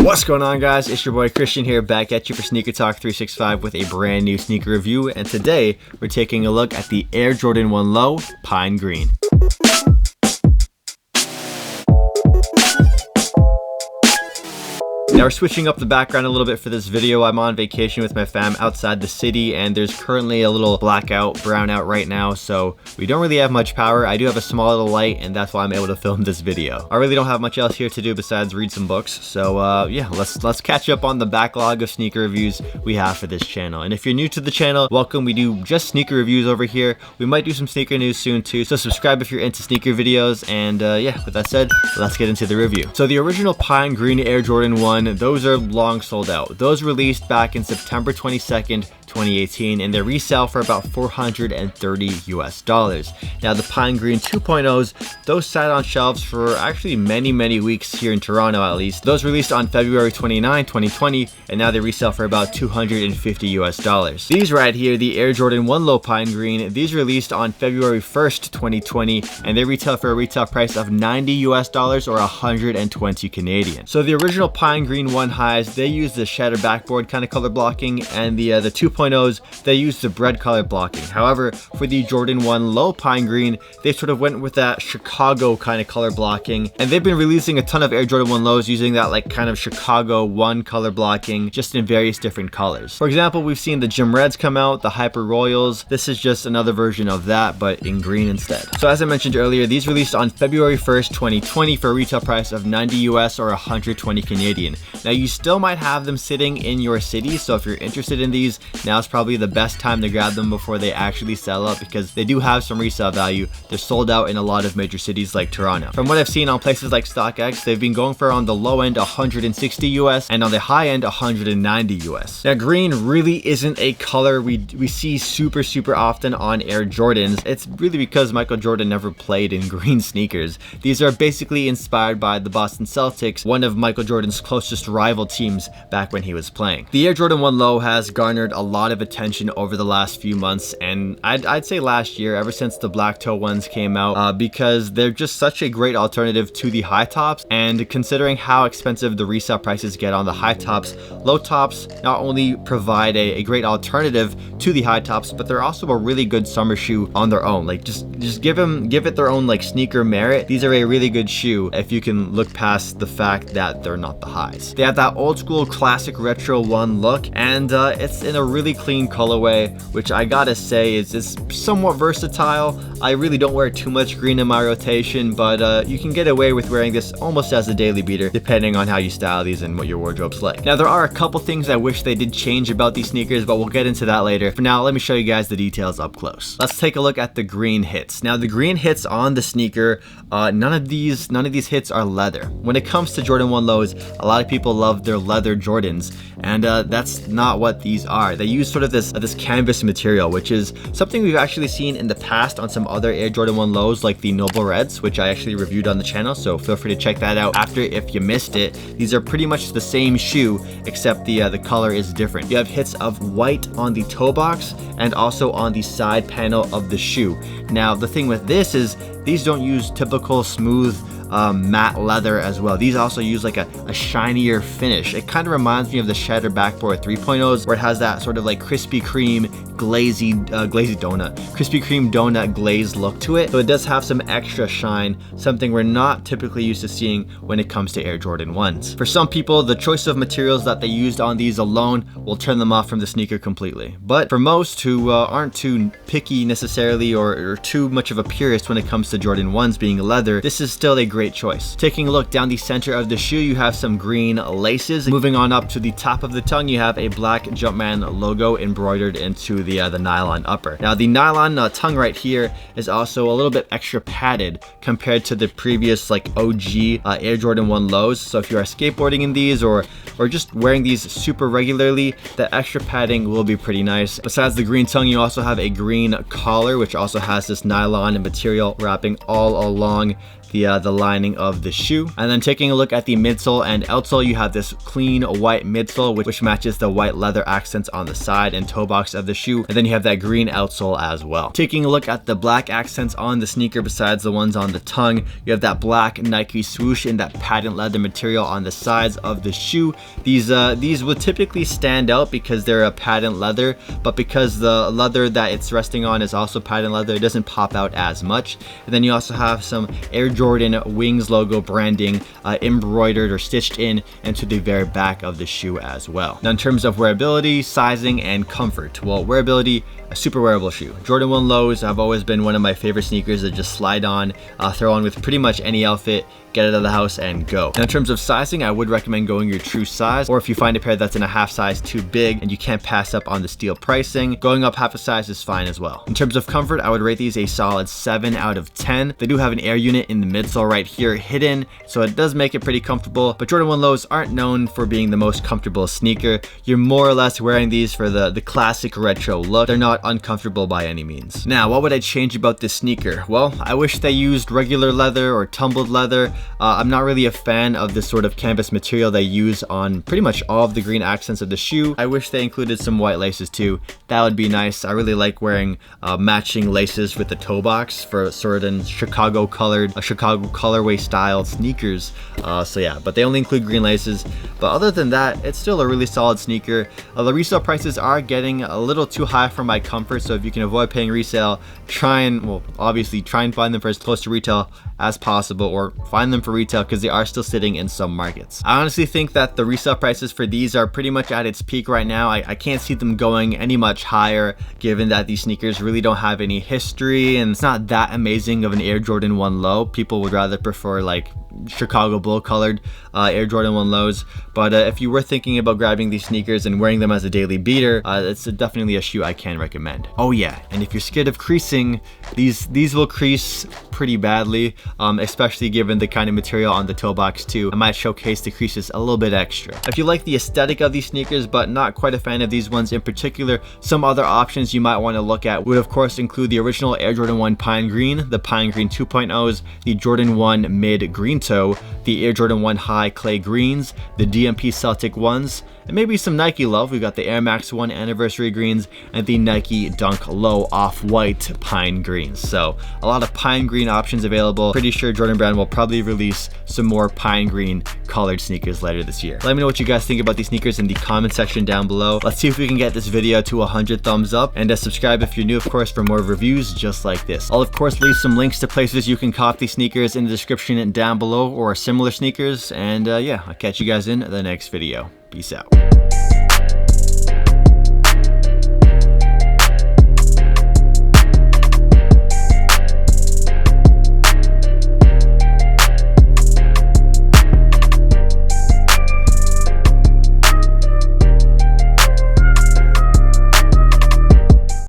What's going on, guys? It's your boy Christian here, back at you for SneakerTalk365 with a brand new sneaker review, and today we're taking a look at the Air Jordan 1 Low Pine Green. Now we're switching up the background a little bit for this video. I'm on vacation with my fam outside the city, and there's currently a little blackout, brownout right now, so we don't really have much power. I do have a small little light, and that's why I'm able to film this video. I really don't have much else here to do besides read some books, so yeah, let's catch up on the backlog of sneaker reviews we have for this channel. And if you're new to the channel, welcome. We do just sneaker reviews over here. We might do some sneaker news soon too, so subscribe if you're into sneaker videos. And yeah, with that said, let's get into the review. So the original Pine Green Air Jordan 1, those are long sold out. Those released back in September 22nd, 2018, and they resell for about $430 US. Now the Pine Green 2.0s, those sat on shelves for actually many weeks here in Toronto at least. Those released on February 29, 2020, and now they resell for about $250 US. These right here, the Air Jordan 1 Low Pine Green, these released on February 1st, 2020, and they retail for a retail price of $90 US or 120 Canadian. So the original Pine Green 1 highs, they use the shatter backboard kind of color blocking, and the 2.0s, they use the bread color blocking. However, for the Jordan 1 Low Pine Green, they sort of went with that Chicago kind of color blocking, and they've been releasing a ton of Air Jordan 1 Lows using that like kind of Chicago 1 color blocking, just in various different colors. For example, we've seen the Gym Reds come out, the Hyper Royals. This is just another version of that, but in green instead. So as I mentioned earlier, these released on February 1st, 2020 for a retail price of $90 US or 120 Canadian. Now you still might have them sitting in your city, so if you're interested in these, now's probably the best time to grab them before they actually sell out, because they do have some resale value. They're sold out in a lot of major cities like Toronto. From what I've seen on places like StockX, they've been going for on the low end 160 US and on the high end 190 US. Now green really isn't a color we see super often on Air Jordans. It's really because Michael Jordan never played in green sneakers. These are basically inspired by the Boston Celtics, one of Michael Jordan's closest rival teams back when he was playing. The Air Jordan 1 Low has garnered a lot of attention over the last few months, and I'd say last year, ever since the black toe ones came out, because they're just such a great alternative to the high tops. And considering how expensive the resale prices get on the high tops, low tops not only provide a great alternative to the high tops, but they're also a really good summer shoe on their own. Like just give it their own like sneaker merit. These are a really good shoe if you can look past the fact that they're not the highs. They have that old school classic retro 1 look, and it's in a really clean colorway, which I gotta say is somewhat versatile. I really don't wear too much green in my rotation, but you can get away with wearing this almost as a daily beater depending on how you style these and what your wardrobe's like. Now there are a couple things I wish they did change about these sneakers, but we'll get into that later. For now, let me show you guys the details up close. Let's take a look at the green hits. Now the green hits on the sneaker, none of these hits are leather. When it comes to Jordan 1 Lows, a lot of people love their leather Jordans, and that's not what these are. They use sort of this canvas material, which is something we've actually seen in the past on some other Air Jordan 1 Lows, like the Noble Reds, which I actually reviewed on the channel, so feel free to check that out after if you missed it. These are pretty much the same shoe, except the color is different. You have hits of white on the toe box and also on the side panel of the shoe. Now the thing with this is these don't use typical smooth matte leather as well. These also use like a shinier finish. It kind of reminds me of the Shatter Backboard 3.0s, where it has that sort of like Krispy Kreme glazy donut glaze look to it. So it does have some extra shine, something we're not typically used to seeing when it comes to Air Jordan 1s. For some people, the choice of materials that they used on these alone will turn them off from the sneaker completely. But for most who aren't too picky necessarily or too much of a purist when it comes to Jordan 1s being leather, this is still a great choice. Taking a look down the center of the shoe, you have some green laces. Moving on up to the top of the tongue, you have a black Jumpman logo embroidered into the nylon upper. Now the nylon tongue right here is also a little bit extra padded compared to the previous like OG Air Jordan 1 Lows. So if you are skateboarding in these or just wearing these super regularly, the extra padding will be pretty nice. Besides the green tongue, you also have a green collar, which also has this nylon material wrapping all along the lining of the shoe. And then taking a look at the midsole and outsole, you have this clean white midsole which matches the white leather accents on the side and toe box of the shoe, and then you have that green outsole as well. Taking a look at the black accents on the sneaker besides the ones on the tongue, you have that black Nike swoosh in that patent leather material on the sides of the shoe. These would typically stand out because they're a patent leather, but because the leather that it's resting on is also patent leather, it doesn't pop out as much. And then you also have some Air Jordan Wings logo branding embroidered or stitched in into the very back of the shoe as well. Now in terms of wearability, sizing, and comfort, well, wearability, a super wearable shoe. Jordan 1 Lows have always been one of my favorite sneakers that just slide on, throw on with pretty much any outfit, get out of the house and go. Now in terms of sizing, I would recommend going your true size, or if you find a pair that's in a half size too big and you can't pass up on the steal pricing, going up half a size is fine as well. In terms of comfort, I would rate these a solid 7 out of 10. They do have an air unit in the midsole right here hidden, so it does make it pretty comfortable, but Jordan 1 Lows aren't known for being the most comfortable sneaker. You're more or less wearing these for the classic retro look. They're not uncomfortable by any means. Now, what would I change about this sneaker? Well, I wish they used regular leather or tumbled leather. I'm not really a fan of this sort of canvas material they use on pretty much all of the green accents of the shoe. I wish they included some white laces too. That would be nice. I really like wearing matching laces with the toe box for certain Chicago colorway styled sneakers. So yeah, but they only include green laces. But other than that, it's still a really solid sneaker. The resale prices are getting a little too high for my comfort, so if you can avoid paying resale, obviously try and find them for as close to retail as possible, or find them for retail because they are still sitting in some markets. I honestly think that the resale prices for these are pretty much at its peak right now. I can't see them going any much higher, given that these sneakers really don't have any history and it's not that amazing of an Air Jordan 1 Low. People would rather prefer like Chicago Bull colored Air Jordan 1 Lows. But if you were thinking about grabbing these sneakers and wearing them as a daily beater, it's definitely a shoe I can recommend. Oh yeah, and if you're scared of creasing, these will crease pretty badly, especially given the kind of material on the toe box too. I might showcase the creases a little bit extra. If you like the aesthetic of these sneakers but not quite a fan of these ones in particular, some other options you might want to look at would of course include the original Air Jordan 1 Pine Green, the Pine Green 2.0s, the Jordan 1 Mid Green Toe, the Air Jordan 1 High Clay Greens, the DMP Celtic 1s, and maybe some Nike love. We've got the Air Max 1 Anniversary Greens and the Nike Dunk Low Off-White Pine Greens. So a lot of pine green options available. Pretty sure Jordan Brand will probably release some more pine green colored sneakers later this year. Let me know what you guys think about these sneakers in the comment section down below. Let's see if we can get this video to 100 thumbs up, and subscribe if you're new, of course, for more reviews just like this. I'll of course leave some links to places you can cop these sneakers in the description and down below, or similar sneakers. And yeah, I'll catch you guys in the next video. Peace out.